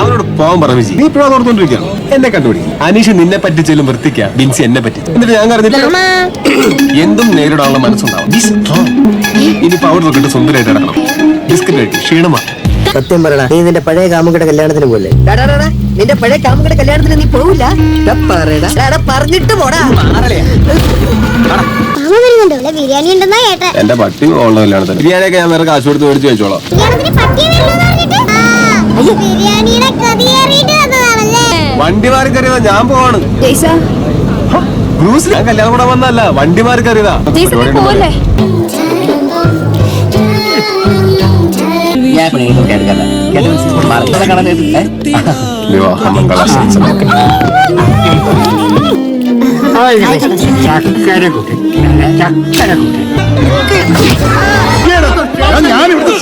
അവനോട് പോകാൻ പറഞ്ഞു നീ ഇപ്പോഴും ഓർത്തോണ്ടിരിക്കുകയാണ്. എന്നെ കണ്ടുപിടിക്കും. അനീഷ് നിന്നെ പറ്റിച്ചാലും വൃത്തിക്കാം, ബിൻസി എന്നെ പറ്റി. എന്നിട്ട് ഞാൻ പറഞ്ഞിട്ട് എന്തും നേരിടാനുള്ള മനസ്സുണ്ടാവും. ഇനി പൗഡർ ഒക്കെ ഇട്ട് സുന്ദരമായിട്ട് നടക്കണം. ബിസ്ക്കറ്റ് കഴിക്കും, ക്ഷീണമാണ്. സത്യം പറയണ, നീ നിന്റെ പഴയ കാമുകിയുടെ കല്യാണത്തിന് പോലെ. നിന്റെ പഴയ കാമുകിയുടെ കല്യാണത്തിന് നീ പോവില്ല പറഞ്ഞിട്ട് പോടാ. ബിരിയാണി ഉണ്ടെന്നാ കേട്ടെ. എന്റെ പട്ടി ഉള്ള കല്യാണത്തിന് ബിരിയാണിയൊക്കെ ഞാൻ വേറെ കാശ് കൊടുത്ത് മേടിച്ച് കഴിച്ചോളാം. വണ്ടി മാറി കയറിയതാ, ഞാൻ പോവാണ്. ബ്രൂസ്, ഞാൻ കല്യാണം കൂടെ വന്നല്ല, വണ്ടി മാറി കയറിയതാ. ഞാനിവിടെ